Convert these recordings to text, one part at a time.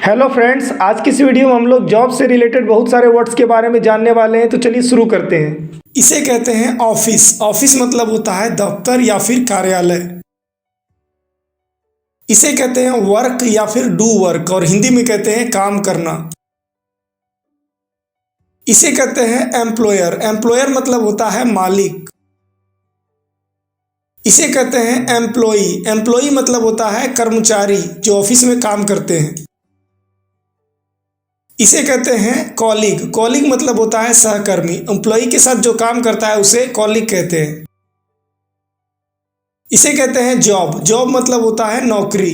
Hello friends, आज की इस वीडियो में हम लोग जॉब से रिलेटेड बहुत सारे वर्ड्स के बारे में जानने वाले हैं। तो चलिए शुरू करते हैं। इसे कहते हैं ऑफिस। ऑफिस मतलब होता है दफ्तर या फिर कार्यालय। इसे कहते हैं वर्क या फिर डू वर्क और हिंदी में कहते हैं काम करना। इसे कहते हैं एम्प्लॉयर। एम्प्लॉयर मतलब होता है मालिक। इसे कहते हैं एम्प्लॉई। एम्प्लॉई मतलब होता है कर्मचारी जो ऑफिस में काम करते हैं। इसे कहते हैं कॉलीग। कॉलीग मतलब होता है सहकर्मी। एम्प्लॉई के साथ जो काम करता है उसे कॉलीग कहते हैं। इसे कहते हैं जॉब। जॉब मतलब होता है नौकरी।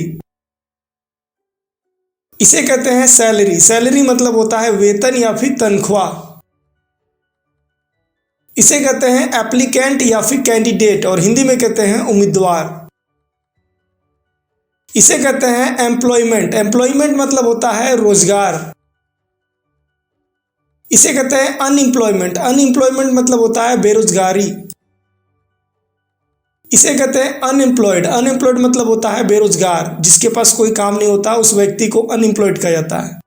इसे कहते हैं सैलरी। सैलरी मतलब होता है वेतन या फिर तनख्वाह। इसे कहते हैं एप्लीकेंट या फिर कैंडिडेट और हिंदी में कहते हैं उम्मीदवार। इसे कहते हैं एम्प्लॉयमेंट। एम्प्लॉयमेंट मतलब होता है रोजगार। इसे कहते हैं अनएम्प्लॉयमेंट। अनएम्प्लॉयमेंट मतलब होता है बेरोजगारी। इसे कहते हैं अनएम्प्लॉयड। अनएम्प्लॉयड मतलब होता है बेरोजगार, जिसके पास कोई काम नहीं होता उस व्यक्ति को अनएम्प्लॉयड कहा जाता है।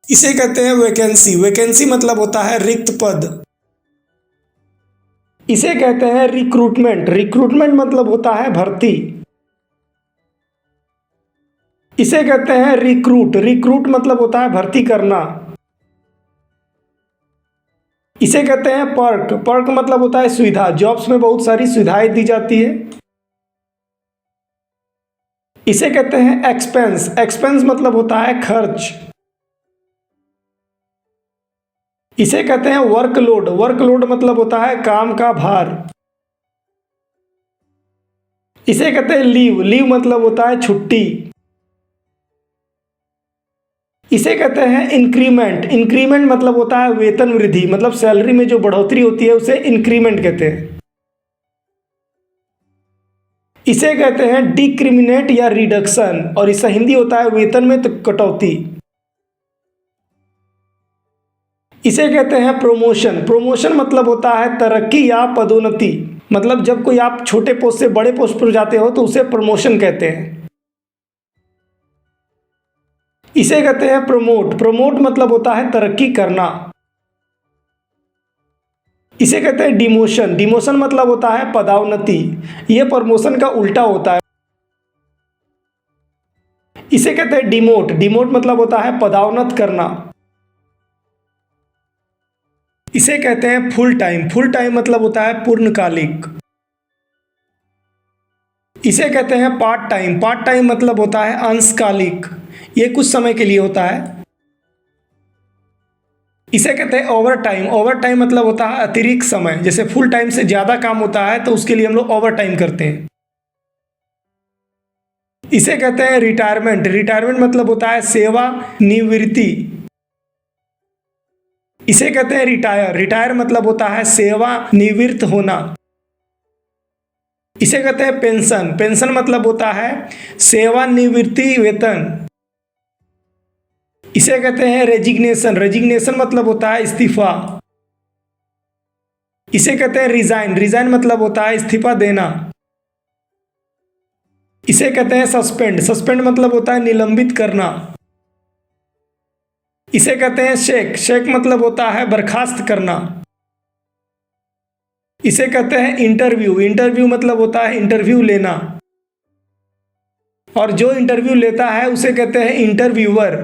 इसे कहते हैं वैकेंसी। वैकेंसी मतलब होता है रिक्त पद। इसे कहते हैं रिक्रूटमेंट। रिक्रूटमेंट मतलब होता है भर्ती। इसे कहते हैं रिक्रूट। रिक्रूट मतलब होता है भर्ती करना। इसे कहते हैं पर्क। पर्क मतलब होता है सुविधा। जॉब्स में बहुत सारी सुविधाएं दी जाती है। इसे कहते हैं एक्सपेंस। एक्सपेंस मतलब होता है खर्च। इसे कहते हैं वर्कलोड। वर्कलोड मतलब होता है काम का भार। इसे कहते हैं लीव। लीव मतलब होता है छुट्टी। इसे कहते हैं इंक्रीमेंट। इंक्रीमेंट मतलब होता है वेतन वृद्धि, मतलब सैलरी में जो बढ़ोतरी होती है उसे इंक्रीमेंट कहते हैं। इसे कहते हैं डिक्रिमिनेट या रिडक्शन और इसका हिंदी होता है वेतन में कटौती। इसे कहते हैं प्रमोशन। प्रमोशन मतलब होता है तरक्की या पदोन्नति, मतलब जब कोई आप छोटे पोस्ट से बड़े पोस्ट पर जाते हो तो उसे प्रमोशन कहते हैं। इसे कहते हैं प्रमोट। प्रमोट मतलब होता है तरक्की करना। इसे कहते हैं डिमोशन। डिमोशन मतलब होता है पदोन्नति। यह प्रमोशन का उल्टा होता है। इसे कहते हैं डिमोट। डिमोट मतलब होता है पदोन्नत करना। इसे कहते हैं फुल टाइम। फुल टाइम मतलब होता है पूर्णकालिक। इसे कहते हैं पार्ट टाइम। पार्ट टाइम मतलब होता है अंशकालिक, ये कुछ समय के लिए होता है। इसे कहते हैं ओवर टाइम। ओवर टाइम मतलब होता है अतिरिक्त समय, जैसे फुल टाइम से ज्यादा काम होता है तो उसके लिए हम लोग ओवर टाइम करते हैं। इसे कहते हैं रिटायरमेंट। रिटायरमेंट मतलब होता है सेवा निवृत्ति। इसे कहते हैं रिटायर। रिटायर मतलब होता है सेवा निवृत्त होना। इसे कहते हैं पेंशन। पेंशन मतलब होता है सेवानिवृत्ति वेतन। इसे कहते हैं रेजिग्नेशन। रेजिग्नेशन मतलब होता है इस्तीफा। इसे कहते हैं रिजाइन। रिजाइन मतलब होता है इस्तीफा देना। इसे कहते हैं सस्पेंड। सस्पेंड मतलब होता है निलंबित करना। इसे कहते हैं शेक। शेक मतलब होता है बर्खास्त करना। इसे कहते हैं इंटरव्यू। इंटरव्यू मतलब होता है इंटरव्यू लेना और जो इंटरव्यू लेता है उसे कहते हैं इंटरव्यूअर।